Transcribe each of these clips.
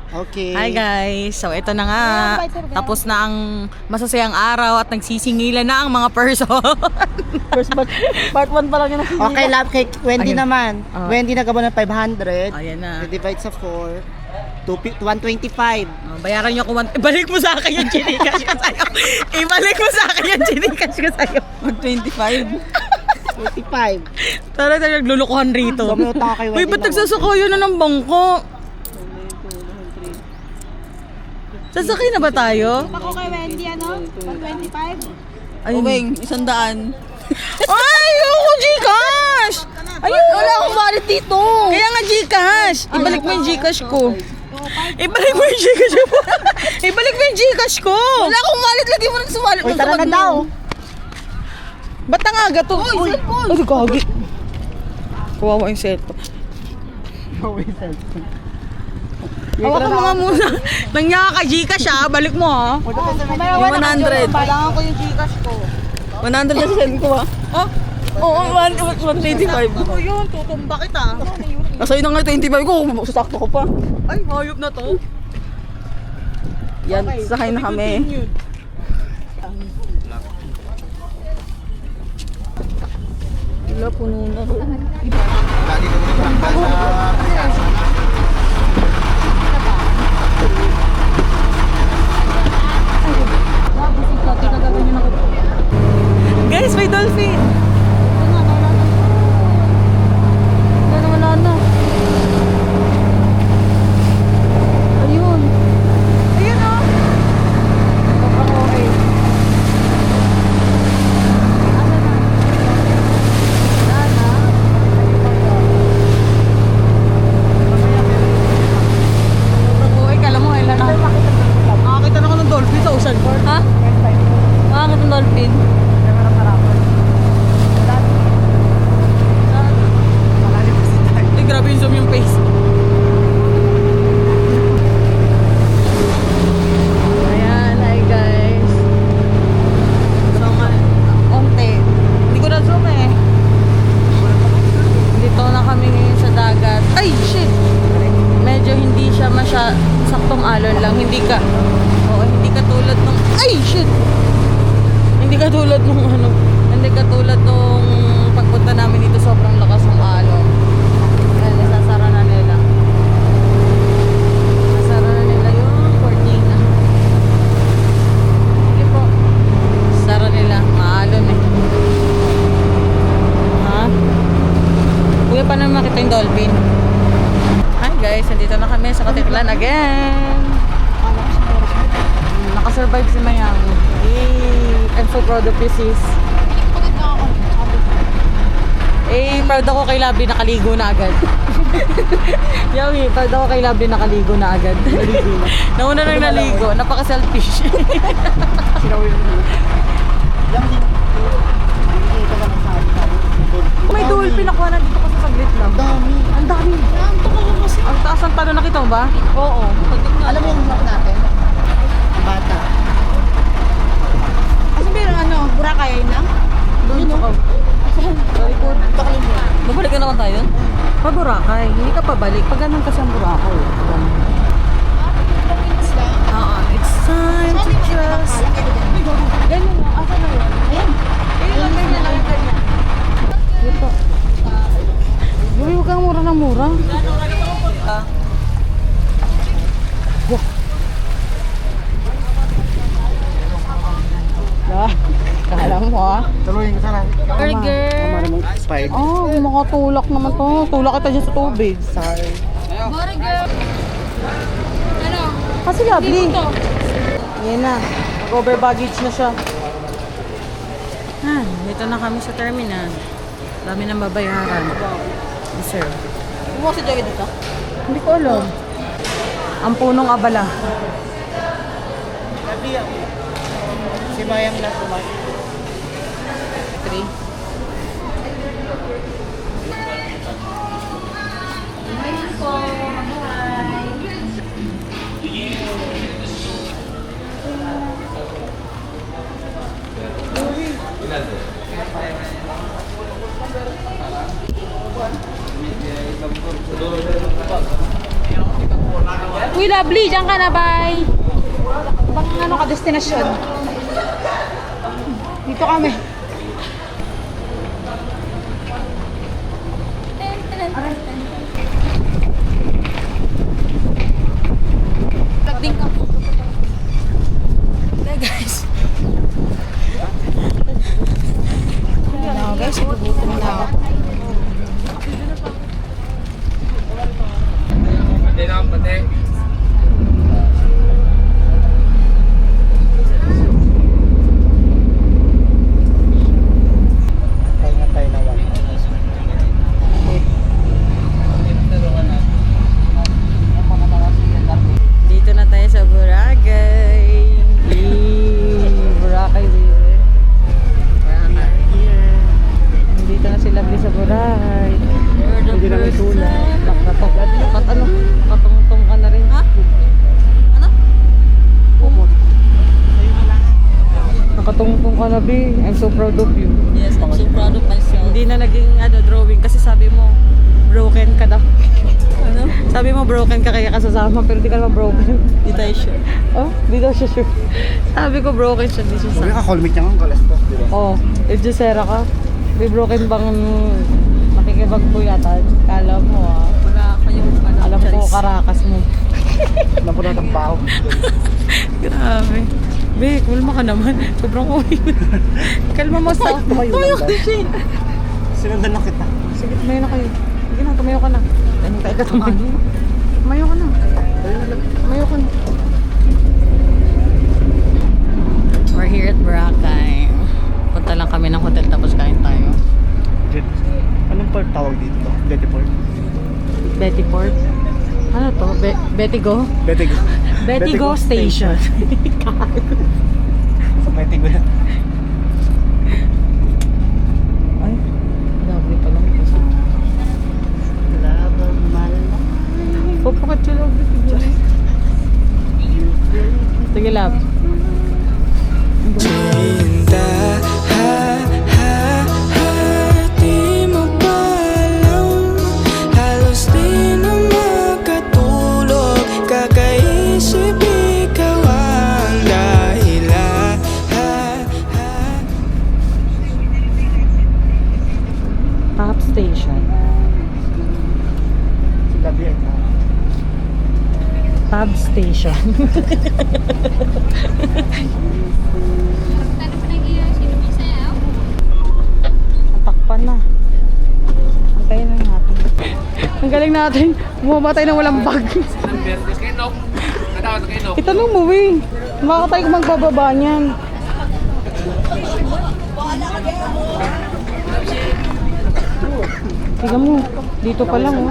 Okay. Hi guys! So ito na nga, tapos na ang masasayang araw at nagsisingilan na ang mga person. First part 1 pa lang yun. Okay, love cake. Wendy Ayun. naman. Ah. Wendy nagkaroon ng 500. Ayan na. I-divide sa 4. 125. Bayaran niyo ako. Ibalik mo sa akin yung Gcash ko sa'yo. Ibalik mo sa akin yung Gcash ko sa'yo. Mag-25. 25. Tara tayo naglulukuhan rito. Dami utang kay Wendy. Uy, ba't nagsasakayan na ng bangko? Sasakay na ba tayo? Ako kay Wendy, ano? 125? Ayun. Ubeng, 100. Ay, ako Gcash! Ayun, wala akong wallet dito. Kaya nga Gcash! Ibalik mo yung Gcash ko. Ibalik mo yung Gcash ko. Ibalik mo yung Gcash ko. Wala akong wallet. Lagi mo rin sa wallet. Uy, tara na daw. Ba't nangaga to? Uy, cellphone. Ay, gagi. Kawawa yung cellphone. Hawakan mo nga muna. Nangyaka ka Gcash ha. Balik mo ha. Yung 100. Kailangan ko yung Gcash ko. 100 na send ko ah. Oh, Oo, 125. ano yun? Tutumba kita. Nasa'yo na nga 25 ko. Sasakto ko pa. Ay, hayop na to. Yan, sakay na kami. Wala, puno na. Guys, may dolphin. Wala na. Ayun. Ayun o. Sobrang okay. Uy, kala mo, ilan na. Nakakita na ko ng dolphin sa Ocean Park. Ha? Bakit ang dolphin? Ay, grabe yung zoom yung face. Ayan, hi guys. So nga, onte. Hindi ko na zoom eh. Dito na kami ngayon sa dagat. Ay, shit! Medyo hindi siya saktong alon lang. Hindi ka. Oo, hindi ka tulad nung... Ay, shit! Hindi ka tulad nung ano. Hindi ka tulad nung pagpunta namin dito sobrang lakas ng alon. Ayan, nasasara na nila. Nasasara na nila yung cortina. Sige po. Sara nila. Maalon eh. Ha? Kuya, paano makita yung dolphin? Hi guys, nandito na kami sa Katiklan again. Nakasurvive si Mayang. Yay! I'm so proud of you, sis. Proud ako kay Labi, nakaligo na agad. Yawi, proud ako kay Labi, nakaligo na agad. Nauna nang naligo, napaka-selfish. May dolphin ako na dito kasi saglit lang. Dami. Ang dami. Ang taas ang talo, nakita mo ba? Oo. Alam mo yung map natin? Ang bata. Kasi meron ano, Boracay ayun lang? Doon sa Babalik na naman tayo? pa Boracay. Hindi ka pabalik. Pag ganun kasi ang Boracay. Ganun. It's time to trust. Ganyan mo. Asa na yun? Ayan. Ayun lang, ganyan lang. Ganyan. Dito. Uy, huwag kang mura ng mura. Kala mo ah. Tuloy ko sana. Burger. Expired. Oh, makatulak naman to. Tulak kita dyan sa tubig. Sorry. Burger! Ano? Kasi lovely. Yan na. Mag-over baggage na siya. Dito na kami sa terminal. Dami ng babayaran. Yes, sir. Kumuha si Joey dito? Hindi ko alam. Ang punong abala. Si Mayang na kumain. 3. Uy, lovely. Diyan ka na, bye. Bang ano ka, destinasyon? Dito kami. Pagding ka. Okay, guys. Ano, guys, igugutom na ako. Pahinga tayo na wala. Dito na tayo sa Boracay. Boracay, baby. Dito na si Lovely sa Boracay. Hindi na may tula. Katungtong ka na rin. Ha? Ano? Nakatungtong ka na, B. I'm so proud of you. Yes, I'm so proud of myself. Hindi na naging drawing kasi sabi mo broken ka daw. Ano? Sabi mo broken ka kaya ka sasama pero di ka naman broken. Di tayo sure. Oh, di daw siya sure. Sabi ko broken siya, di siya Sabi sasama. ka, call me niya ng kalastos, di ba? Oh, if Jessera ka, may broken bang makikibagbuyatan? Kala mo Wala kayong ano, alam ko choice. karakas mo. Napunod ang baho. Grabe. Be, kulma ka naman. Sobrang uwi. Kalma mo sa... Tumayo lang ba? Sinundan na kita. Sige, tumayo na kayo. Sige na, tumayo ka na. Hintay ka tumayo. Tumayo ka na. Tumayo ka na. We're here at Boracay. Punta lang kami ng hotel tapos kain tayo. Anong port tawag dito? Betty Port? Betty Port. Ano to? Betty Go? Betty Go. Betty Go Station. Sa Betty Go. Ay, lovely pa lang. Labang malak. Papakat siya lang. Sige, love. Cinta, di mo pa alam. Halos di na makatulog. Kakaisip ikaw ang dahilan. Top station. Si Gabi ay Tab station. Natakpan na. Antayin lang natin. Ang galing natin. Bumamatay na walang bag. Itanong mo, eh. Makakatay kung magbababa niyan. Tingnan mo. Dito pa lang, oh.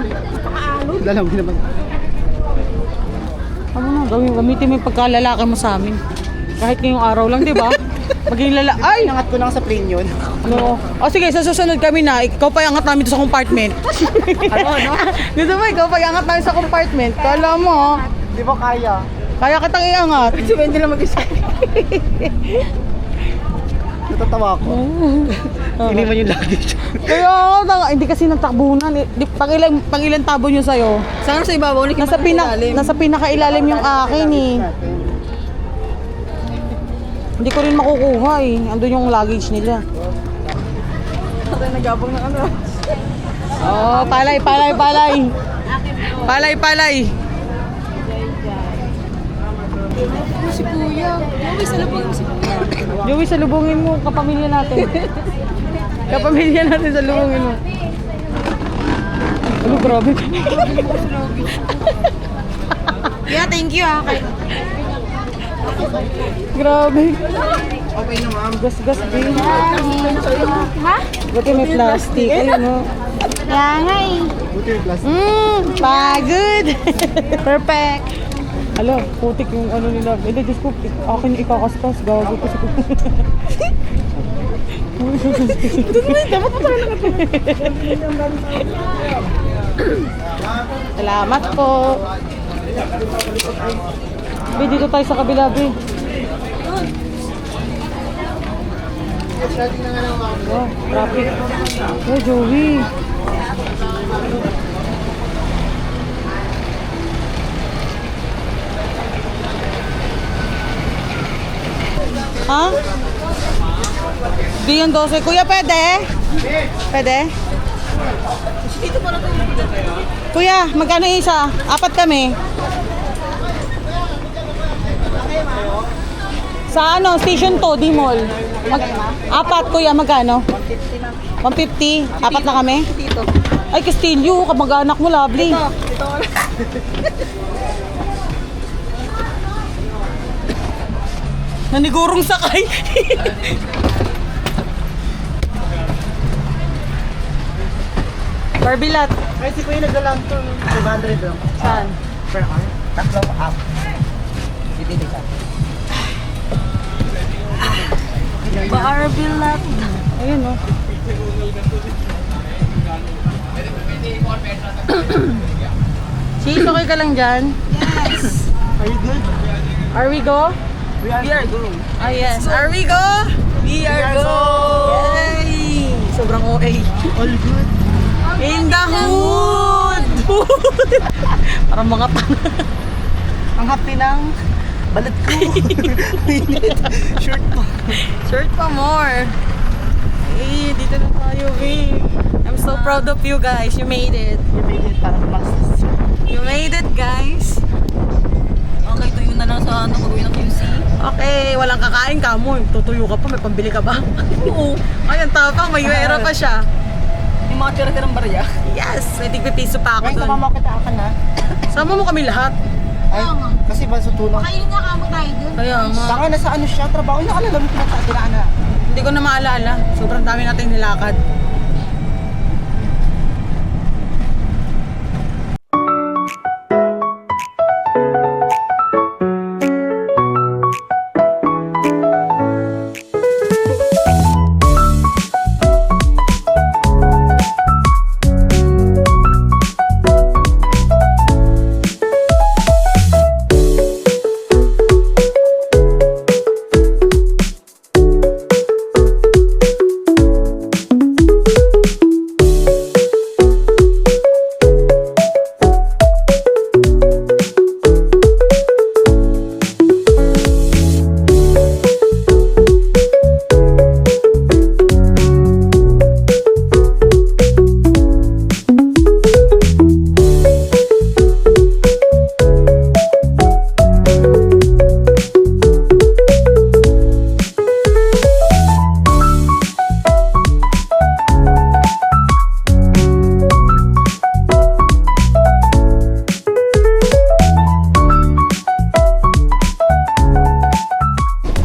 lalawin naman. Ano na, gamitin mo yung pagkalalaki mo sa amin. Kahit ngayong araw lang, di ba? Maging Ay! Inangat ko lang sa plane yun. No. O sige, sa susunod kami na, ikaw pa iangat namin sa compartment. Ano? Gusto mo, ikaw pa iangat namin sa compartment. Kala mo, Di ba kaya? kaya kitang iangat. Hindi lang mag-isa. Natatawa ko. Iniwan yung luggage. Kaya hindi kasi natakbunan. Pangilan tabo nyo sa'yo. Sana sa ibabaw, Nasa pinakailalim yung akin eh. Hindi ko rin makukuha eh. Andun yung luggage nila. Nagabang na ano. Oh, palay. Palay. Si Kuya. Uy, salubong si Kuya. Joey, salubungin mo kapamilya natin. Kapamilya natin, salubungin mo. Ano, grabe. Yeah, thank you ah. Grabe. Okay na ma'am. Gas din. Ha? Buti may plastic. Ayun o. Kaya nga eh. Buti yung plastic. Pagod. Perfect. Alo, putik yung ano nila. Hindi, Diyos ko, akin yung ikakastas. Gago ko si Kuya. Dapat pa talaga ito. Salamat po. Be, dito tayo sa kabila, Be. Wow, traffic. Oh, Joey. Di yan 12. Kuya, pwede? Pwede? Kuya, magkano yung isa? 4 kami. Sa ano, Station 2, D-Mall. 4, kuya, magkano? 150. 4 na kami? Ay, Castillo, kamag-anak mo, lovely. Nanigurong sakay. Barbilat. Ay, si Kuya nagdalang to. 500 lang. Saan? Per car. Tatlong up. Dito ka. Barbilat. Ayun, oh. Sis, okay ka lang dyan? Yes. Are you good? Are we go? We are good. Ah, yes. Are we go? We are go! Yay! Sobrang OA. All good. In the hood! Parang mga Ang happy ng balat ko. Short pa. Short pa more. Hey, dito na tayo, babe. I'm so proud of you guys. You made it. You made it parang plus. You made it, guys. Okay, tuyo na lang sa ano, gagawin ng QC. Okay, walang kakain ka mo. Tutuyo ka pa, may pambili ka ba? Oo. Ay, ang tapang. May yuera pa siya. Yung mga tira-tirang barya. Yes, may tigpipiso pa ako Ngayon, doon. kamama kita ka na. Sama mo kami lahat. Ay, kasi ba sa tulong? Kayo nga kamo tayo dun. Kaya, Saka nasa ano siya, trabaho niya, alam mo pinagkatiraan na. hindi ko na maalala. Sobrang dami nating nilakad.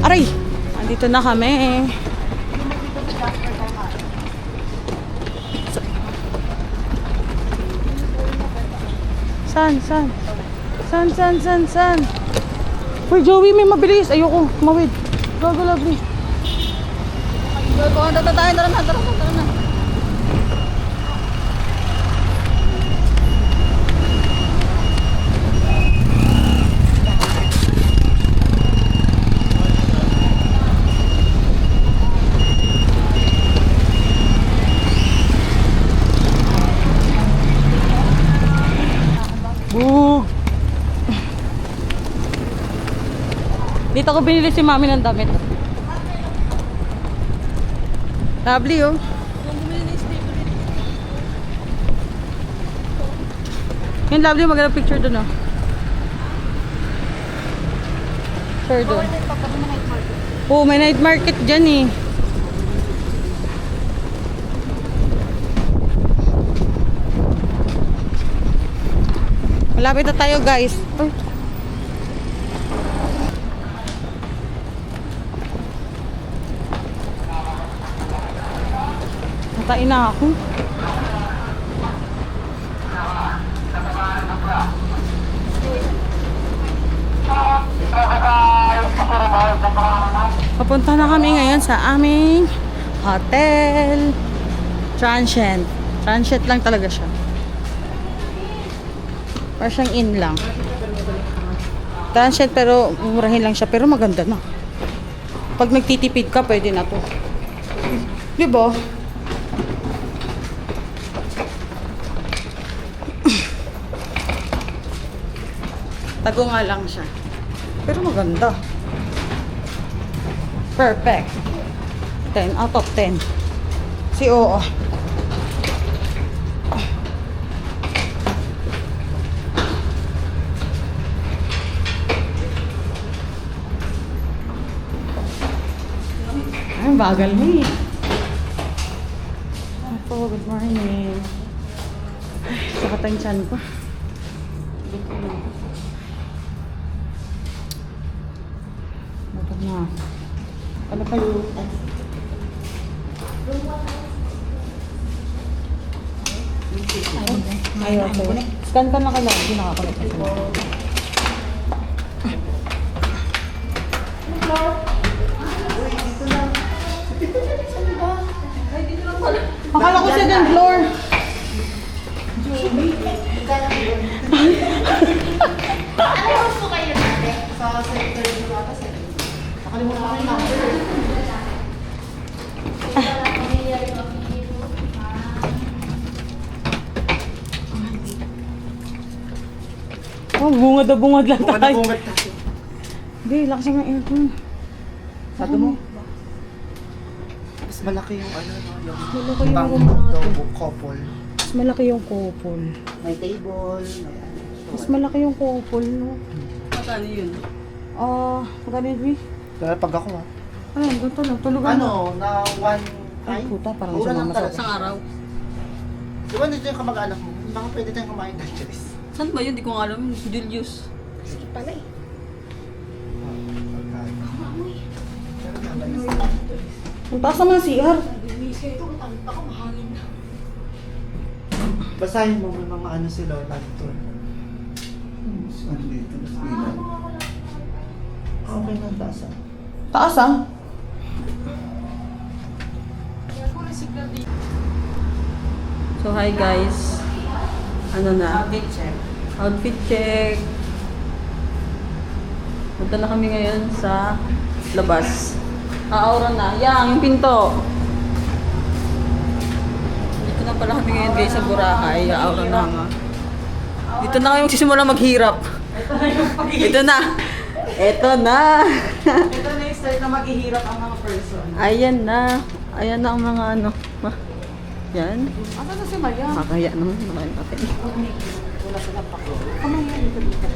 Aray! Andito na kami. San? San? Uy, Joey, may mabilis. Ayoko, mawid. Go, lovely. Tara na. Bug! Dito ko binili si mami ng damit. Lovely, oh. Yung lovely, maganda picture dun, oh. Sure, dun. Oo, may night market dyan, eh. Malapit na tayo, guys. Ay. Natain na ako. Papunta na kami ngayon sa aming hotel. Transient. Transient lang talaga siya. Parang siyang in lang. Transient pero murahin lang siya. Pero maganda na. Pag nagtitipid ka, pwede na to. Diba? Tago nga lang siya. Pero maganda. Perfect. 10 out of 10. Si Oo. Ay, bagal mo eh. Ako, good morning. Ay, sakit ang tiyan ko. Matag na. Ano kayo? Ay, okay. Scan ka na ka lang. Hindi nakakulit kasi. Akala ko second floor. Ano gusto kayo natin? Sa sector yung mga kasi. Nakalimutan ko yung number. Oh, bungad na bungad lang tayo. Bungad kasi. Hindi, lakas ng aircon. Sabi mo? Mas malaki yung ano, no? Yung Malaki yung bang room natin. couple. Mas malaki yung couple. May table, may Mas malaki yung couple, no? Magkano yun? Magkano yun, Kaya pag ako Ay, ganito lang. Tulugan ano, na one Ay, puta, parang mura sa lang mama talaga. Isang araw. Di ba nandito yung kamag-anak mo? Baka pwede tayong kumain ng Cheris. Saan ba yun? Di ko nga alam. Julius. Sige pala eh. Ang taas naman ang CR. Basahin mo may mga ano sila dito. Andito, ilaw. Okay na taas ah. Taas ah. So, hi guys. Ano na? Outfit check. Outfit check. Punta na kami ngayon sa labas. Aura na. Yang, yung pinto. Dito na pala kami ngayon guys sa Boracay. Aura na nga. Dito na kayo magsisimula maghirap. Ito na. Ito na. Ito na yung start na maghihirap ang mga person. Ayan na. Ayan na ang mga ano. Yan. Asa na si Maya? Makakaya naman. Nakain natin. Wala sa lapak. Kamaya dito dito.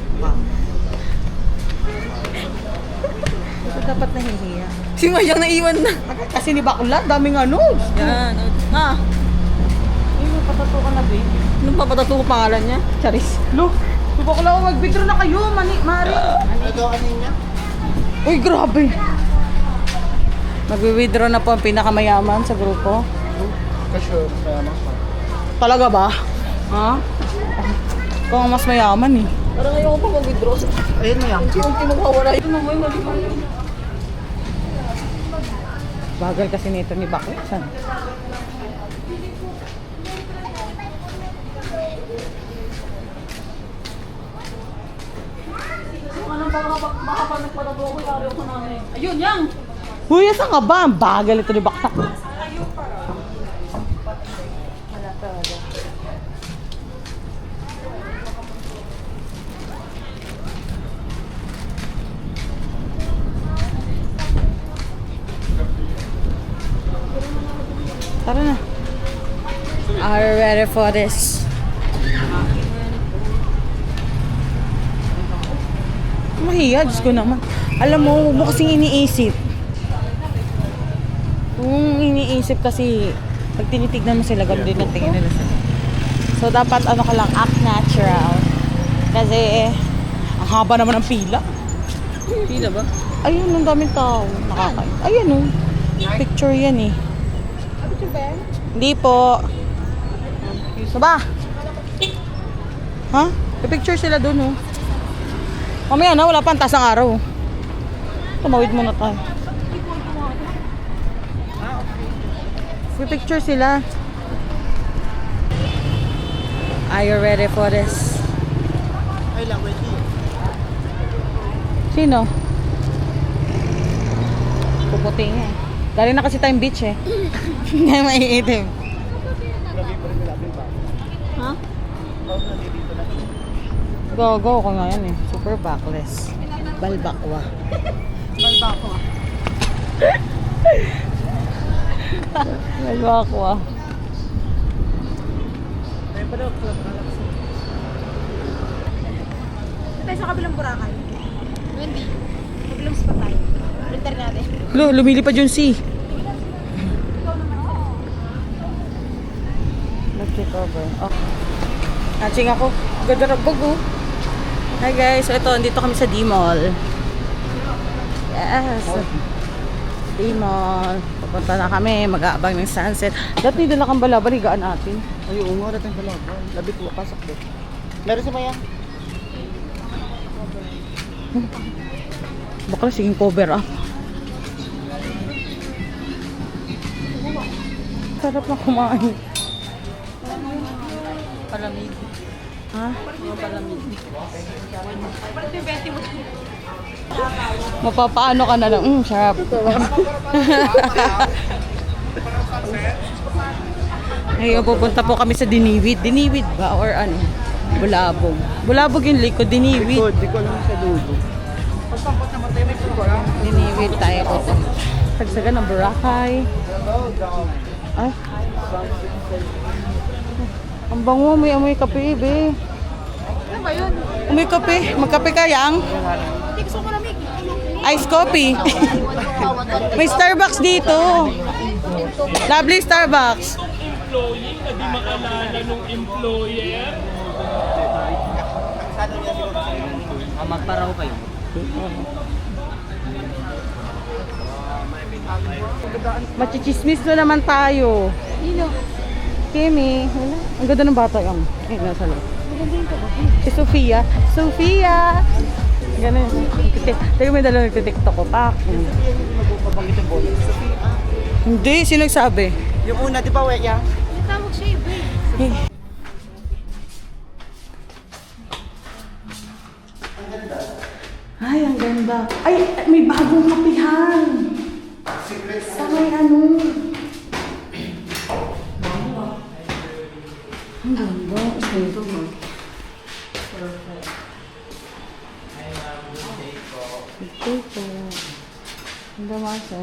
So, dapat nahihiya. Si Mayang naiwan na. Kasi ni Bakla, daming ano. Yan. Ah. Ay, magpatato ka na, babe. Anong papatato ko pangalan niya? Charis. Lo, si Bakla, mag-withdraw na kayo, Mari. Ito ano niya? Uy, grabe. Magwi-withdraw na po ang pinakamayaman sa grupo. Kasi kaya maka. Talaga ba? Ha? Ikaw ang mas mayaman eh. Parang ayoko pa mag-withdraw. Ayun mo yan. Kung pinagkawala ito na mo yung mali-mali. Bagal kasi nito ni Bakla. Saan? Anong baka pa nagpatato ko yung araw ko namin. Ayun, yang! Huy, saan ka ba? Ang bagal ito ni Bakla. Tara na. Are you ready for this? Mahiya, Diyos ko naman. Alam mo, huwag mo kasing iniisip. Kung iniisip kasi, pag tinitignan mo sila, gano'n din ang tingin nila sila. So, dapat ano ka lang, act natural. Kasi, ang haba naman ng pila. Pila ba? Ayun, ang daming tao. Nakakain. Ayun, oh. Picture yan eh. Hindi po. Ano ba? Ha? May picture sila dun, oh. Mamaya na, wala pa ang taas ng araw. Tumawid muna tayo. May picture sila. Are you ready for this? Ay lang, wait here. Sino? Puputi nga eh. Galing na kasi tayong beach eh. Ngayon maiitim. Ha? Go ko nga yan eh. Super backless. Balbakwa. Balba ko ah. Nagawa ko ah. Tayo sa kabilang Boracay. Hindi. Kabilang spot tayo. Printer natin. Lumilipad yung C. Nag-check over. Oh. Catching ako. Ganda ng bag oh. Hi guys. So ito, dito kami sa D-Mall. Yes. D-Mall. Pupunta na kami. Mag-aabang ng sunset. Dati dala kang balabaligaan natin. Ay, oo nga, dating pala. Labit mo, pasok doon. Meron sa maya? Bakla siging cover up. Sarap na kumain. Palamig. Ha? Palamig. Mapapaano ka na lang. Sarap. Ngayon pupunta po kami sa Diniwid. Diniwid ba? Or ano? Bulabog. Bulabog yung likod. Diniwid. Di ko alam sa dulo. Diniwid tayo po. Tagsagan ng Boracay. Ay. Ang bango. May amoy kape, be. Ano ba yun? Amoy kape. Magkape ka, yang? Hindi, gusto ko malamig. Ice coffee. May Starbucks dito. Lovely Starbucks. Employee na di makalala nung employer. Magparaw kayo. Machichismis na naman tayo. Nino. Kimi. Wala. Ang ganda ng bata yung. Eh, nasa loob. Si Sofia. Sofia! Ganun. Teka, may dalawa nagtitiktok ko pa. Hindi, sino nagsabi? Yung una, di ba, Weya? Tawag siya iba eh. Ay, ang ganda. Ay, may bagong kapihan. Sa may ano. Ang ganda. Ito ba? Ito po. Ang damasa.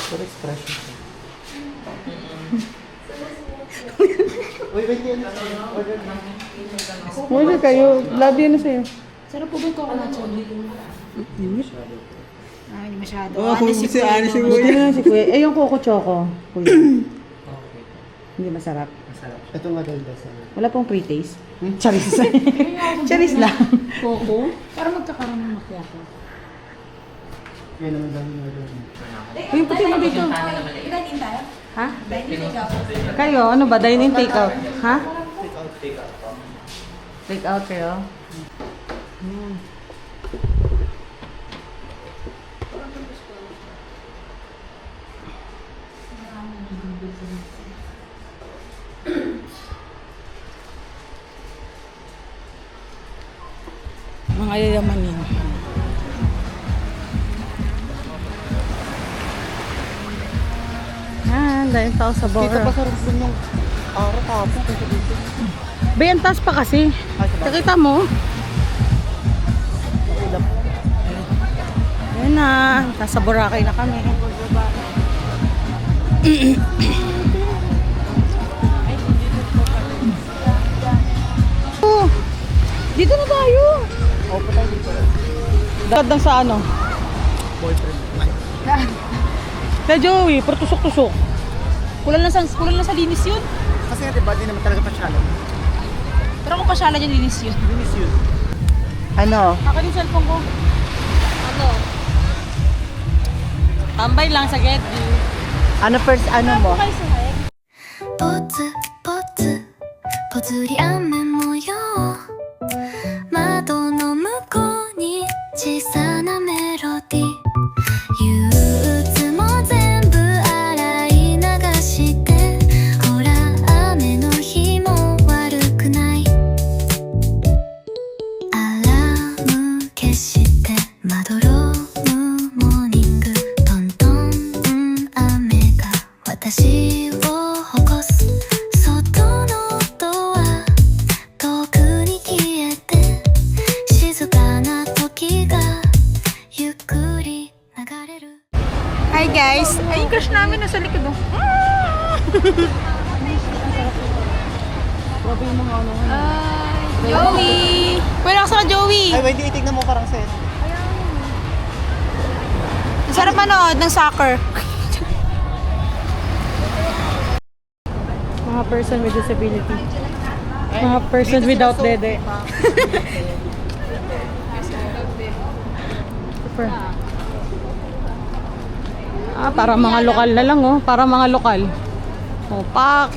Full expression. Uy, wait yan. Order na. Muna kayo. Love yun na sa'yo. Sarap po ba ito ako na Ah, hindi masyado. Oo, si Gusto nyo si Kuya. Eh, yung Coco Choco. Kuya. Hindi masarap. Ito nga dahil sa... Wala pong pre-taste. Charis. Charis lang. Coco? Para magkakaroon ng macchiato. Kaya naman dahil yung order. Yung puti mo dito. Dine-in tayo? Ha? Kayo, ano ba? Dine-in take-out? Ha? Take-out kayo? Mga yayamanin. Dahil tao sa Dito Bora. pa sa rin yung araw tapos kasi dito. Bayan, taas pa kasi. Nakita mo? Ayan na. Nasa Boracay na kami. Oh, dito na tayo. Dahil lang sa ano? Boyfriend. Na Joey, pero tusok-tusok. Kulang lang sa linis yun. Kasi nga diba, di naman talaga pasyalan. Pero kung pasyalan yung linis yun. Linis yun. Ano? Akin yung cellphone ko. Ano? Tambay lang sa Getty. Ano first, ano mo?ポツポツぽつり雨模様窓の向こうに小さなメロディー憂鬱も全部洗い流してほら雨の日も悪くないアラーム消してまどろむモーニングトントン雨が私を起こす外の音は遠くに消えてれる Hi guys! Ay, yung crush namin nasa likod oh. Grabe yung mga ano. Joey! Pwede ka sa Joey! Ay, hindi itignan mo parang set. Ang sarap manood ng soccer. Mga person with disability. Mga person without dede. Super. Ah, para mga lokal na lang oh. Para mga lokal. Oh, pak.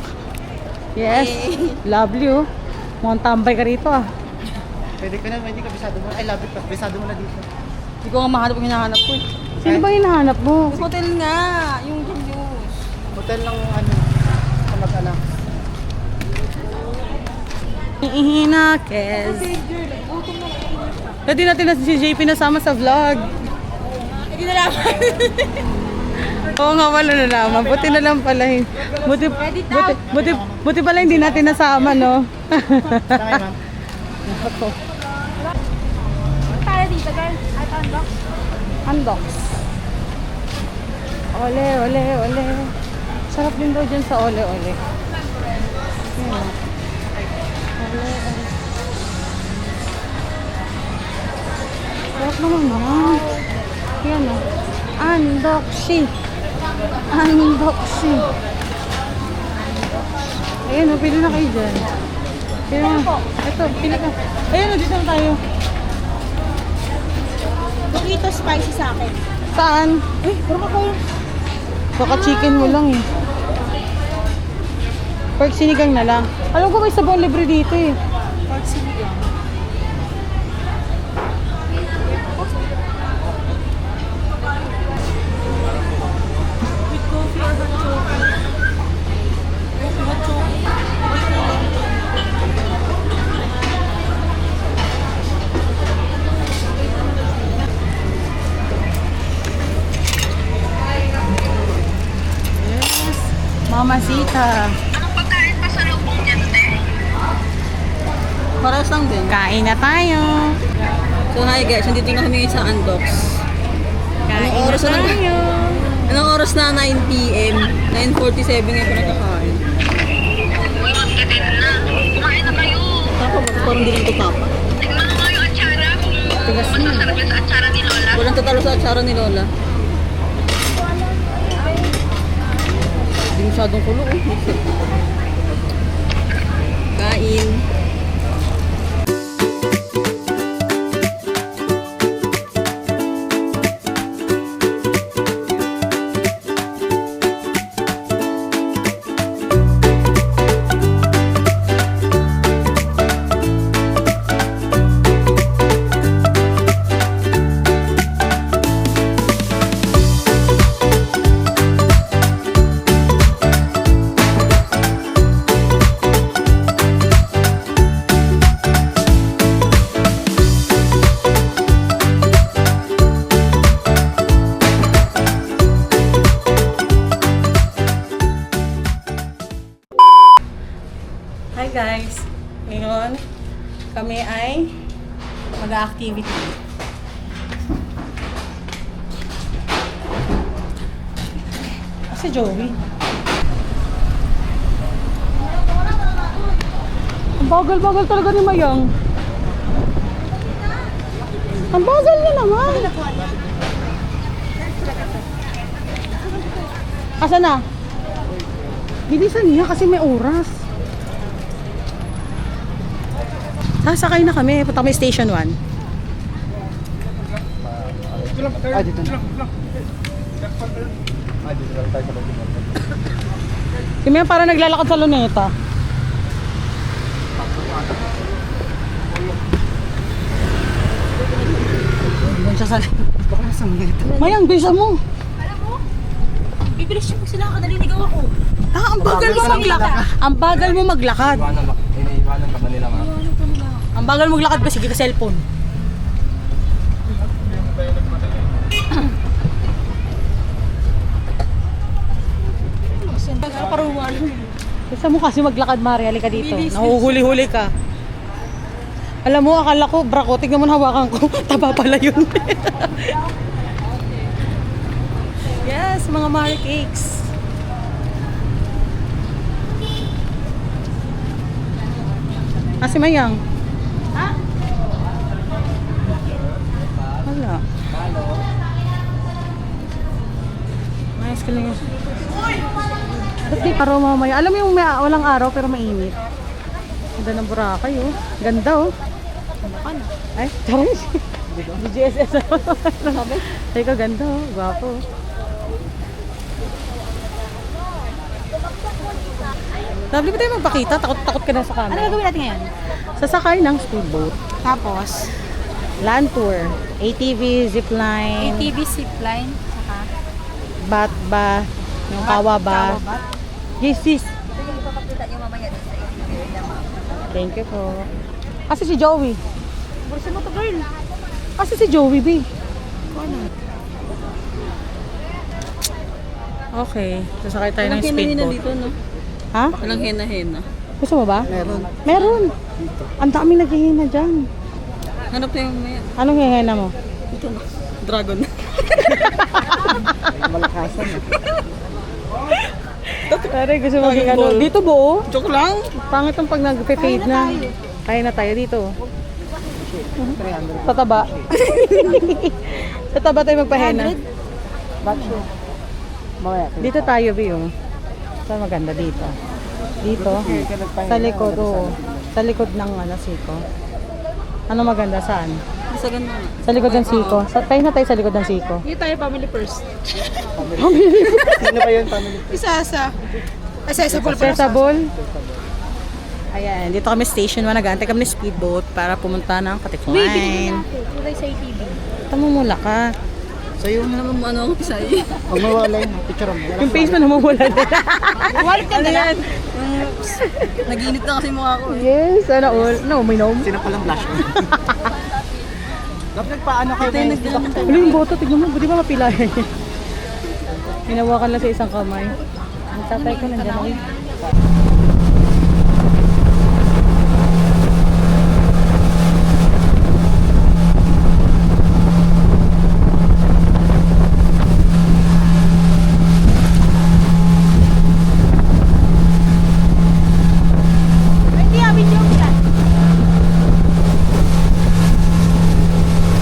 Yes. Lovely oh. Mukhang tambay ka rito ah. Pwede ka na, hindi ka bisado mo. Ay, labit pa. Bisado mo na dito. Hindi ko nga mahanap yung hinahanap ko eh. Sino ba hinahanap mo? Yung hotel nga, yung news. Hotel lang ano, kamag-anak. Ihinakes. Pwede natin na si JP nasama sa vlog. Hindi na lang. Oo nga, wala na naman. Buti na lang pala. Buti pala hindi natin nasama, no? Tama, ma'am. Para dito, girl. At unlock. Unbox. Ole, ole, ole. Sarap din daw dyan sa ole, ole. Yan, oh. Ole, ole. Sarap naman naman. Yan o. Unboxing. Unboxing. Ayan o, pili na kayo dyan. Pili na. Ito, pili ka. Ayan o, dito na tayo. Burrito spicy sa akin. Saan? Eh, parang ako. Baka chicken mo lang eh. Pork sinigang na lang. Alam ko may sabong libre dito eh. Pork sinigang. With coffee or hot chocolate? Hot chocolate. Mamacita. Paras lang din. Kain na tayo. So hi guys, nandito na kami ngayon sa Unbox. Kain Anong oras na na tayo. Anong oras na? 9 PM. 9:47 ngayon pa nakakain. Papa, parang di lang ito papa. Tigas na. Walang tatalo sa atsara ni Lola. Hindi masyadong kulo eh. Kain. Hi guys. Ngayon, kami ay mag-activity. Si Joey. Ang bagal-bagal talaga ni Mayang. Ang bagal niya naman. Asa na? Bilisan niya kasi may oras. Sasakay na kami. Punta kami Station 1. Ah, dito na. Ah, dito lang tayo sa lobby. Si Maya para naglalakad sa luneta. Doon siya sa... Baka nasa mga ito. Mayang, bisa mo. Bibilis yung sila ka, naliligaw ako. Ah, ang bagal mo maglakad. Ang bagal mo maglakad. Iniiwanan ka ba nila, ma'am? Ang bagal mo maglakad ba? Sige ka cellphone. Bisa mo kasi maglakad, Mari. Halika dito. Nahuhuli-huli ka. Alam mo, akala ko, brako, tignan mo na hawakan ko. Taba pala yun. sa mga Marie Cakes. Si Mayang. Ha? Wala. Ayos ka lang yun. Araw mamaya. Alam mo yung walang araw pero mainit. Ganda ng Boracay oh. Ganda oh. Ay, charis. BGSS. Ay ka ganda oh. Gwapo. Lovely ba tayo magpakita? Takot ka na sa camera. Ano gagawin natin ngayon? Sasakay ng speedboat. Tapos, Land tour. ATV, zipline, ATV zipline. Saka. batba, yung kawaba. Yes, sis. Thank you po. Kasi si Joey. bursa mo to, girl. Kasi si Joey, B. Okay. Sasakay tayo ng Walang hena-hena speedboat. dito, no? Ha? Walang hena-hena. Gusto mo ba? Meron. Ang daming naghihina dyan. Hanap na yung maya. Anong hihina mo? Ito na. Dragon. Malakasan. Pare, gusto mo maging ano? Dito buo? Joke lang. Pangit ang pag nag-fade na. Kaya na tayo dito. Sa taba. Sa taba tayo magpahena. Ba't siya? Mamaya. Dito tayo, Bio. Saan maganda dito? Dito. Sa likod, oo. Sa likod ng siko. Ano maganda? Saan? Isa ganda nga. Sa likod ng siko. Tayo na tayo sa likod ng siko. Dito tayo, family first. Sino ba yun, family? Isa-isa. Isa-isa po. Accessible. Ayan, dito kami station 1. Nag-aantay kami ng speedboat para pumunta ng Katikline. Tulay sa ATV. Tumumula ka. Sa'yo na naman ano ako sa'yo. Huwag mawala yun. Picture mo. Yung face mo namumula din. Wallet ka na lang. Nag-init na kasi mukha ko. Yes, sana all. No, may nom. Sino palang blush mo? Dapat nagpaano kayo Tayo nagdala ng Ano yung boto? Tignan mo, di ba mapilayan? Hinawakan lang sa isang kamay. Ang tatay ko nandiyan. Uy.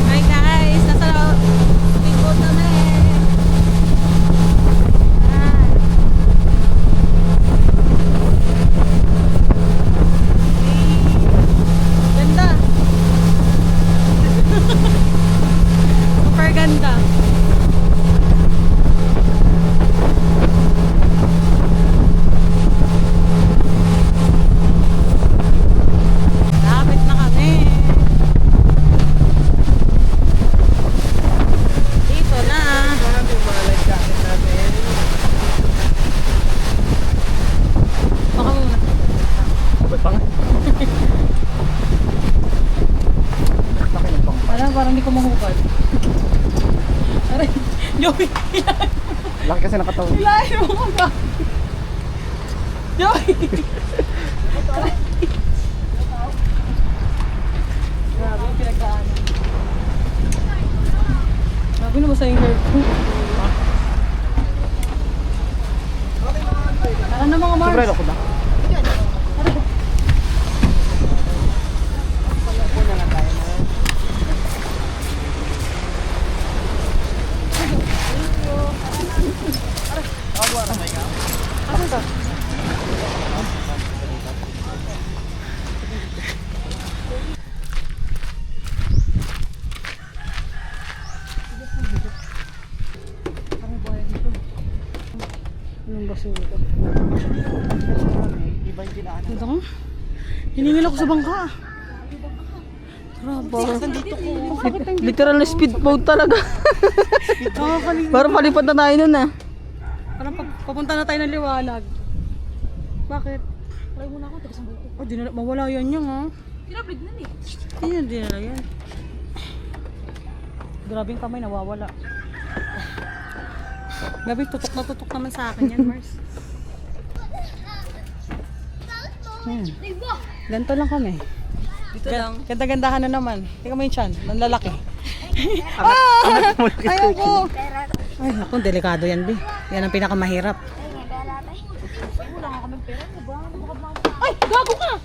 Hi guys! Nasa speedboat kami. Ganda! Super ganda! Lapit na kami! Dito na! Baka muna. Alam, parang hindi ko mahukad. Aray, Joey! Laki kasi nakatawa. Layo mo ba? Joey! Grabe, pinagdaanan. Grabe na ba sa yung hair ko? Tara na mga Mars! Sobrero ko ba? Anong basura ito? Iba yung dinaanan. Ito ko? Hiningil ako sa bangka. Grabe. Literal na speedboat talaga. Parang palipad na tayo nun ah. Parang papunta na tayo ng liwanag. Bakit? Try muna ako, taga sa buko. Oh, mawala yan yung ha. Tinaplig na eh. Hindi dinala yan. Grabe yung kamay, nawawala. Gabi, tutok na tutok naman sa akin yan, Mars. Yan. Ganito lang kami. Dito lang. Ganda-gandahan na naman. Tingnan mo yung chan, ng lalaki. Ah! Ayaw ko! Ay, naku, delikado yan, Bi. Yan ang pinakamahirap. Ay, gago ka!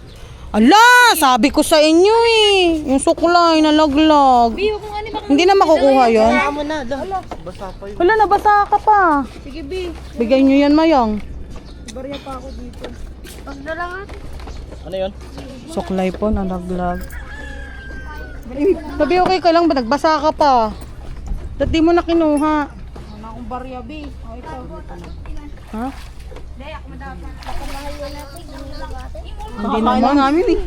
Ala, sabi ko sa inyo eh. Yung suklay na laglag. Biyo kung ano baka Hindi na makukuha yun. Kaya mo na, dah. Basa pa yun. Wala, nabasa ka pa. Sige, Bi. Bigay nyo yan, Mayang. Barya pa ako dito. Pagdalangan. Ano yun? Suklay po, nalaglag. Sabi, okay ka lang ba? Nagbasa ka pa. Ba't di mo na kinuha? Wala akong barya, Bi. O, ikaw. Ha? Hindi, ako madapa. Hindi naman namin eh.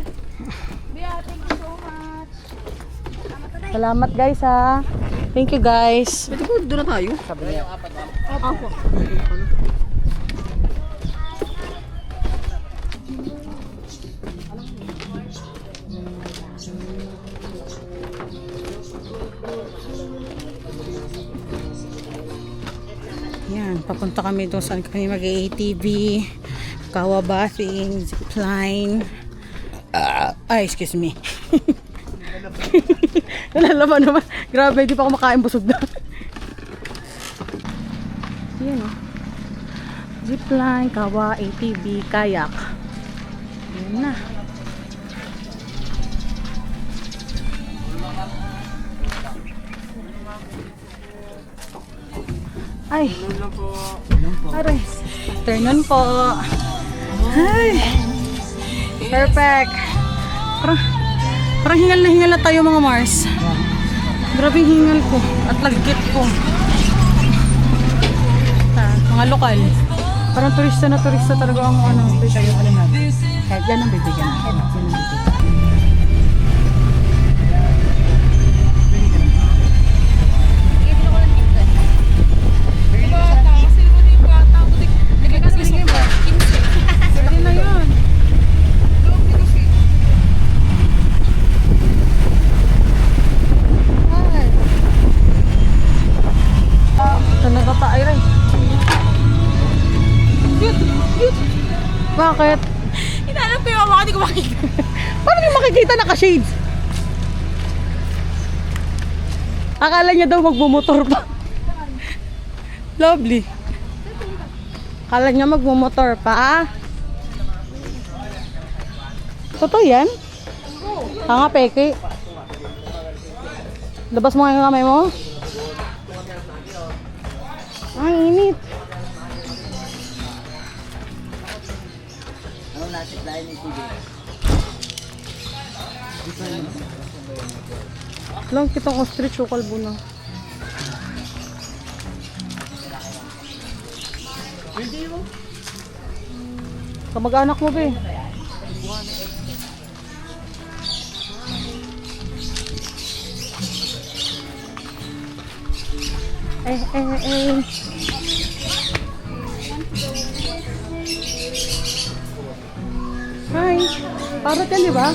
Bi, thank you so much. Salamat guys ha. Thank you guys. Pwede po, doon na tayo. Sabi niya. Opo. Yan, papunta kami doon saan kami mag-ATV, kawabathing, zipline. Excuse me. Nalalaman naman. Grabe, hindi pa ako makain, busog na. Yan o. Zipline, kawa, ATV, kayak. Yan na. Ay. Aray. Afternoon po. Ay. Perfect. Parang hingal na tayo mga Mars. Grabe hingal ko at lagkit ko. Mga lokal. Parang turista talaga ang ano. Kahit yan ang bibigyan. Pwede na yun. Talaga pa, Iray. Bakit? Hinanap ko yung mama ko, hindi ko makikita. Paano niyo makikita naka-shades? Akala niya daw magmumotor pa. Lovely. Akala niya magmumotor pa, ah? Totoo yan? Tanga, peke. Labas mo nga yung kamay mo. Ang init. Ano natin lain ng TV? Lang kitang ostrich o kalbo na. Kamag-anak mo, be. Hi. Parot yan, di ba?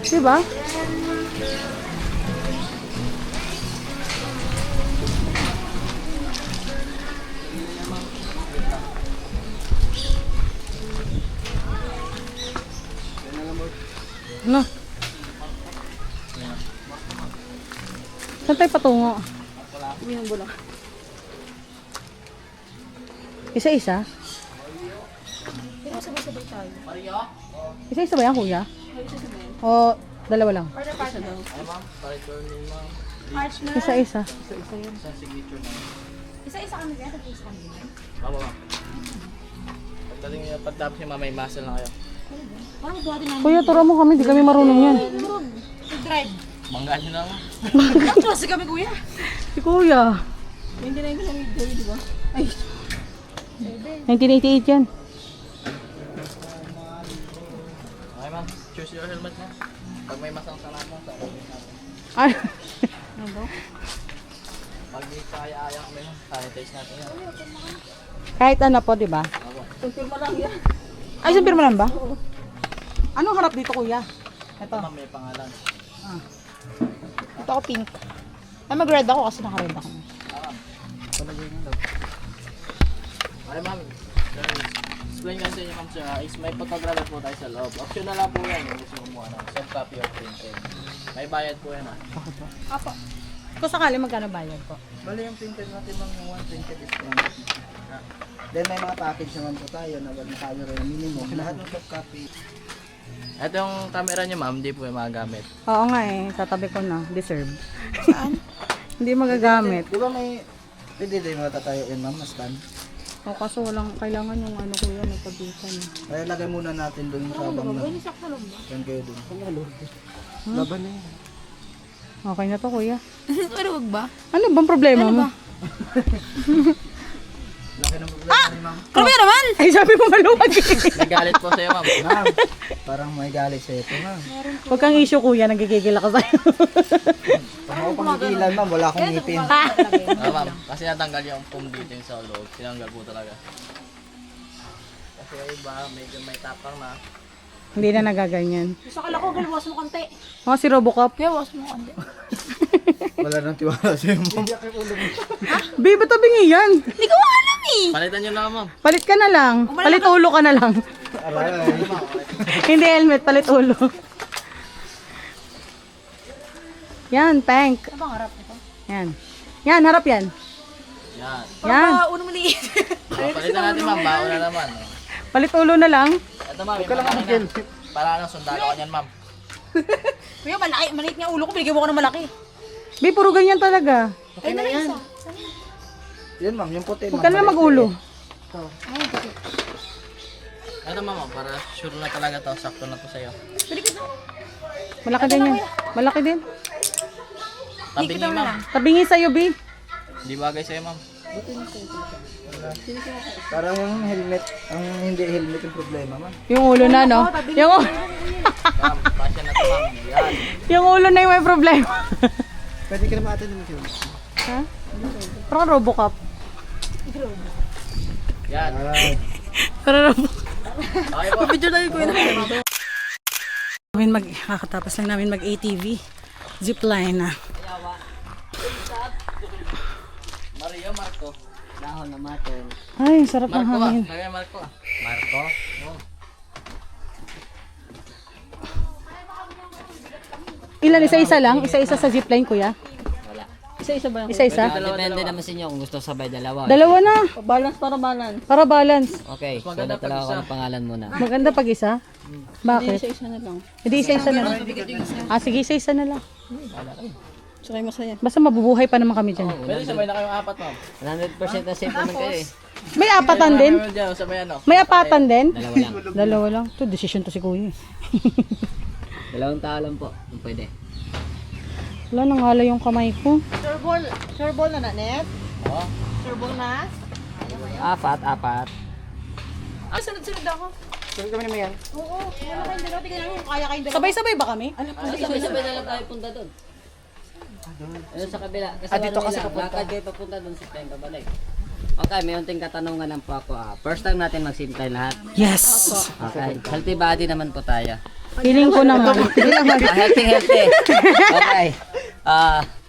Di ba? Ano? Saan tayo patungo? Isa-isa? Isa-isa ba yan, kuya? O dalawa lang? Isa-isa. Isa-isa kami kaya, isa kami. Mama. Pagdating niya, pagtapos niya mamay muscle na kayo. Parang buhatin namin. Kuya, turo mo kami, di kami marunong yan. Drive. Manggaan niyo na nga. Kasi kami, kuya. Si kuya. Hindi na yung video, di ba? Ay, 1988 yan. Okay ma'am, choose your helmet mo. Pag may masang sanat mo, sa akin. Ay. Pag di kaya-aya kami, sanitize natin yan. Kahit ano po, di ba? kumpirma lang yan. Ay, isang pirma lang ba? Anong harap dito, kuya? Ito ma'am, may pangalan. Ito ako pink. Ay, mag-red ako kasi naka-red ako. Ito na ganyan daw. Okay ma'am, explain kasi sa inyo ma'am sir, is may photographer po tayo sa loob. Option na lang po yan, yung gusto mo ano, soft copy or printed. May bayad po yan ah. Apo. Kung sakali, magkano bayad po? Bali yung printed natin ma'am yung 120 discount. Then may mga package naman po tayo na magkano rin minimum. Lahat ng soft copy. Ito yung camera niyo ma'am, hindi po yung magagamit. Oo nga eh, tatabi ko na. Deserve. Saan? Hindi magagamit. Di ba may pwede din matatayo yun ma'am, stand? O kaso walang kailangan yung ano ko yan, nagpabitan. Kaya lagay muna natin doon sa abang na. Yan kayo doon. Laban na yun. Okay na to, kuya. Pero wag ba? Ano bang problema mo? Laki ng problema ni ma'am. Grabe naman! Ay, sabi mo maluwag eh. Nagalit po sa'yo ma'am. Ma'am, parang may galit sa ito ma'am. Huwag kang issue, kuya. Nagkikigil ako sa'yo. Pag ako pangigilan ma'am, wala akong ngipin. Ma'am, kasi natanggal yung foam dito yung sa loob. Tinanggal po talaga. Kasi yung iba, medyo may tapang na. Hindi na nagaganyan. Sa kala ko, galwas mo konti. O, si Robocop. Galwas mo konti. Wala nang tiwala sa'yo ma'am. Babe, ba't tabingi yan? Hindi ko alam eh. Palitan nyo na ma'am. Palit ka na lang. Palit ulo ka na lang. Aray. Hindi helmet, palit ulo. Yan, tank. Ano bang harap nito? Yan. Yan, harap yan. Yan. Yan. Uno maliit. Palitan natin ma'am, baon na naman. Palit ulo na lang. Ito ma'am, yung mga na. Para ng sundalo ko niyan ma'am. Kuya, malaki. Maliit nga ulo ko. Binigyan mo ko ng malaki. Babe, puro ganyan talaga. Okay na yan. Yan ma'am, yung puti Huwag ka na mag-ulo. Ito ma'am, para sure na talaga to. Sakto na to sa'yo. Malaki din yan. Malaki din. Tabingi ma'am. Tabingi sa'yo, babe. Hindi bagay sa'yo ma'am. Parang yung helmet, ang hindi helmet yung problema ma'am. Yung ulo na, no? Yung, Ma'am, pasya na to ma'am. Yan. yung ulo na yung may problema. Pwede ka naman atin naman kayo. Ha? Parang Robocop. Yan. Parang Robocop. Okay po. Video na yung kuya na. Kakatapos lang namin mag-ATV. Zipline na. Mario, Marco. Dahon na matin. Ay, sarap ng Marco ah. hangin. Kaya Marco ah. Marco? Oh. Ilan? Isa-isa lang? Isa-isa sa zipline, kuya? Wala. Isa-isa ba? Isa-isa? Depende naman sa inyo kung gusto sabay dalawa. Dalawa na. Balance para balance. Para balance. Okay, so natala ko ng pangalan muna. Maganda pag isa? Bakit? Isa-isa na lang. Hindi isa-isa na lang. Ah, sige, isa-isa na lang. Tsaka yung masaya. Basta mabubuhay pa naman kami dyan. Pwede sabay na kayong apat ma'am. 100% na safe naman kayo eh. May apatan din? Meron dyan, sabay ano. May apatan din? Dalawa lang. Dalawa lang. Ito, decision to si kuya. Dalawang tao lang po, kung pwede. Wala, nangala yung kamay ko. Sure ball na net? Oh. Sure ball na? Apat. Ah, sunod-sunod ako. Sabi kami naman yan. Oo. Wala kayong dalawa. Tignan lang kung kaya kayong dalawa. Sabay-sabay ba kami? Sabay-sabay na lang tayo punta doon. Ayun sa kabila. Kasi dito kasi papunta. Lakad kayo papunta doon sa time babalik. Okay, may unting katanungan lang po ako. First time natin mag-simtay lahat. Yes! Okay, healthy body naman po tayo. Feeling ko naman. Healthy. Okay.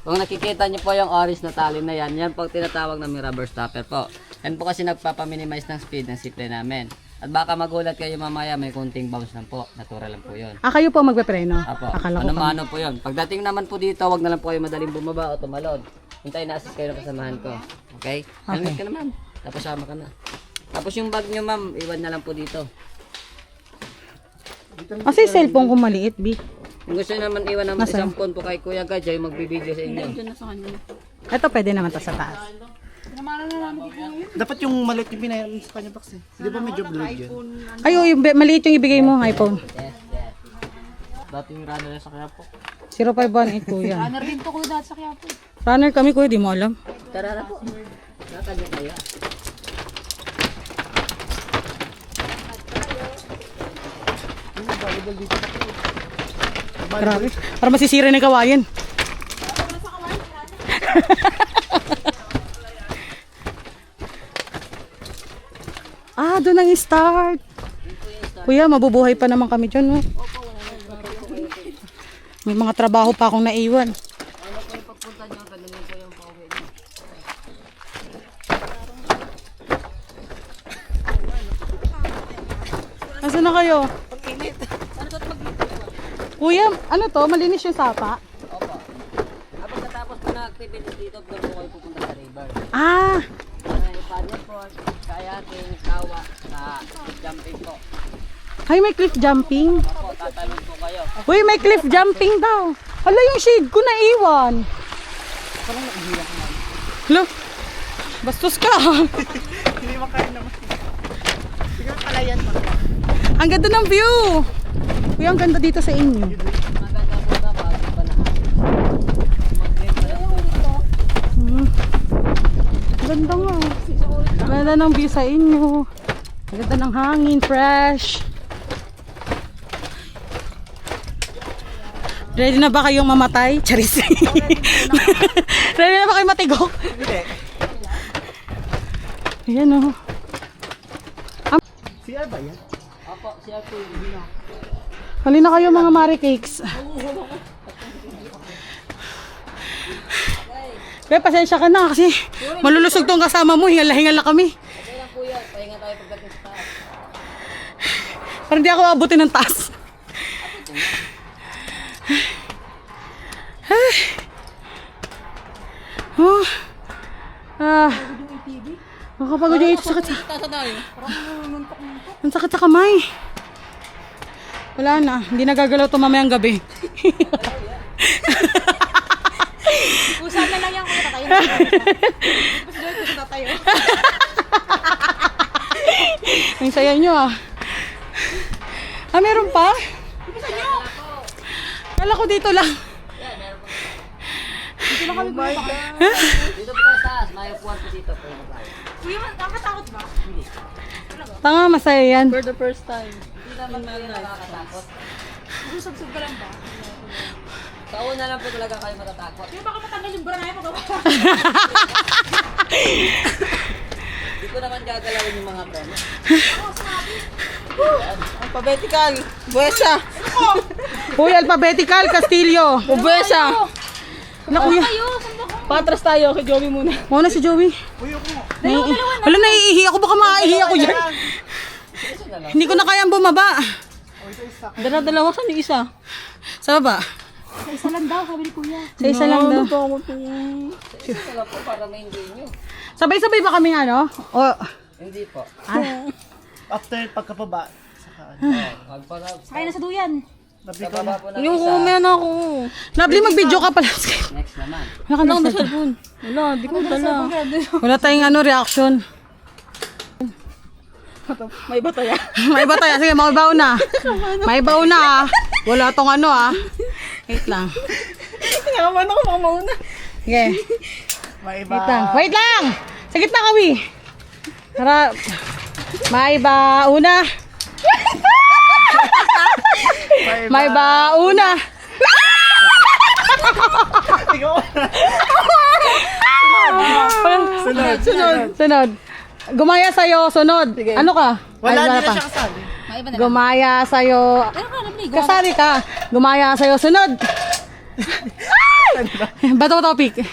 Kung nakikita niyo po yung orange na tali na yan, yan po tinatawag namin rubber stopper po. Yan po kasi nagpapaminimize ng speed ng siple namin. At baka magulat kayo mamaya, may kunting bounce lang po. Natural lang po yun. Ah, kayo po magpepreno? Apo, Akala ko kami. ano po yun. Pagdating naman po dito, wag na lang po kayo madaling bumaba o tumalon. Hintayin na assist kayo ng kasamahan ko. Okay? Helmet ka na ma'am. Tapos sama ka na. Tapos yung bag nyo ma'am, iwan na lang po dito. Kasi cellphone ko maliit, B. Kung gusto nyo naman iwan ng Nasaan? isang phone po kay Kuya Gajay, magbibideo sa inyo. Ito pwede naman to sa taas. Dapat yung maliit yung pinayaran sa kanya box eh. Di ba medyo blurred yun? Ay, oh, yung maliit yung ibigay mo, iPhone. Dating runner sa kaya po. 0518 kuya. Runner din po ko dati sa kaya po. Runner kami kuya, di mo alam. Tara na po. Lakad na kayo. Grabe. Para masisira ng kawayan. Ah, doon ang start. Kuya, mabubuhay pa naman kami dyan, no? May mga trabaho pa akong naiwan. Nasaan na kayo? Kuya, ano to? Malinis yung sapa? Opo. Kapag natapos po na activity dito, doon po kayo pupunta sa river. Ah, May paddleboard, kayaking, kawa, na jumping po. ay may cliff jumping. Opo, tatalon po kayo. Uy, may cliff jumping daw. Hala, yung shade ko naiwan. Hala, bastos ka. Hindi makain naman. Siguro pala yan. Ang ganda ng view. Uy, ang ganda dito sa inyo. Maganda po na, bago pa na. Ang ganda nga. Ang ganda ng view sa inyo. Ang ganda ng hangin, fresh. Ready na ba kayong mamatay? Charis. Ready na ba kayong matigok? Hindi. Ayan o. CR ba yan? Opo, siya po yung Halina kayo mga Mari Cakes. Kaya pasensya ka na kasi malulusog tong kasama mo. Hingal-hingal na kami. Okay lang po yan, pahinga tayo pagdating sa taas. Parang hindi ako abutin ng taas. Oh. Nakakapagod yung ito. Sakit sa... Ang sakit sa kamay. Wala na. Hindi nagagalaw ito mamayang gabi. Usan na lang yan kung tatayo. Mas doon ko tatayo. Ang saya nyo ah. Ah, meron pa? Kala ko dito lang. Dito po tayo sa taas, may upuan po dito. Pahinga tayo. Uy, nakakatakot ba? Tanga, masaya yan. For the first time. Hindi naman kayo nakakatakot. Usab-sub ka lang ba? Sa una lang po talaga kayo matatakot. Yung baka matanggal yung bra na yun magawa. Hindi ko naman gagalawin yung mga preno. Alphabetical. Buesa. Uy, alphabetical, Castillo. Buesa. Naku, kuya. Patras tayo kay Joey muna. Muna si Joey. Wala, naiihi ako. Baka maiihi ako dyan. Hindi ko na kayang bumaba. Dala-dalawa sa ni isa. Sa baba? Sa isa lang daw, sabi ni kuya. Sa isa lang daw. Isa lang po para ma-enjoy nyo. Sabay-sabay ba kaming ano? O, Hindi po. After pagkapaba. Saka ano. Magpag Sakay na sa duyan. Nabi ko baba na. po ng Yung isa. kumain ako. Lovely, mag-video ka pala. Next naman. Wala ka na Cellphone. Wala, di ko dala. Wala tayong ano, reaction. May bataya. May iba tayo. Sige, maibaw na. Maibaw na ah. Wala tong ano ah. Wait lang. Naman ako mga mauna. Sige. May iba. Wait lang. Wait lang! Sa gitna kami. Tara. Maiba una. Maiba una. Sunod. Sunod. Gumaya sa'yo, sunod. Ano ka? Wala, Ay, hindi na pa. siya kasali. Gumaya sa'yo. Kasali ka. Gumaya sa'yo, sunod. Bato topic.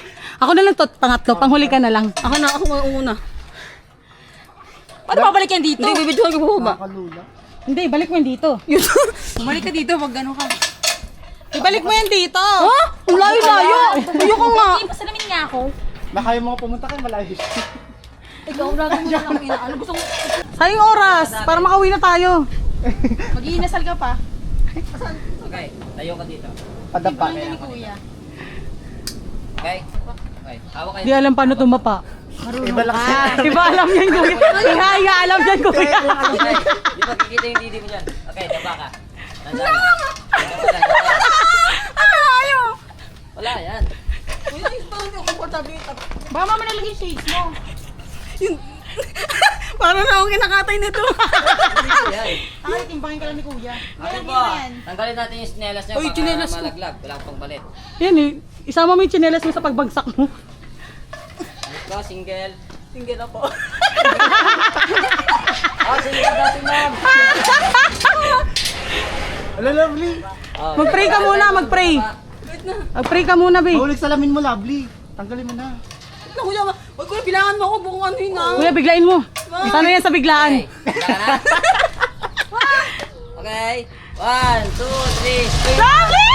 Ako na lang to, pangatlo. Panghuli ka na lang. Ako mga una. Paano babalik yan dito? Hindi, bibidyohan ko po ba? Kalula. Hindi, balik mo yan dito. Bumalik ka dito, wag gano'n ka. Ibalik mo yan dito. Ha? Ang layo-layo. Ayoko nga. Hindi, pasalamin nga ako. Baka yung mga pumunta kayo malayo. Ikaw, lagi mo na lang inaano. Gusto ko, Sayang oras, para makauwi na tayo. mag-iinasal ka pa. Okay, tayo ka dito. Padapa. Ni kuya. Okay? Okay, hawak kayo. Di alam paano tumapa. Iba lang siya. Diba alam yan, kuya? Ihaya, alam yan, kuya. Okay, di ba kikita yung didi mo dyan? Okay, daba ka. Tandaan. Wala yan. Baka mama nalagay shades mo. Paano na akong kinakatay nito? Yan. Ay, timbangin ka lang ni kuya. Okay po, tanggalin natin yung sinelas niya Uy, baka tsinelas ko. malaglag. Wala akong pagbalit. Yan eh, isama mo yung tsinelas mo sa pagbagsak mo. Ito, single. Single ako. Oh, single natin ma'am. Hello, lovely. Oh, Mag-pray ka muna, mag-pray. Mag-pray ka muna, babe. Mahulog salamin mo, lovely. Tanggalin mo na. Naku, kuya, wag ko na bilangan mo ako buong ano yun ah. Kuya, biglain mo. Sana yan sa biglaan. Okay, wala ka na? Okay, 1, 2, 3, Lovely!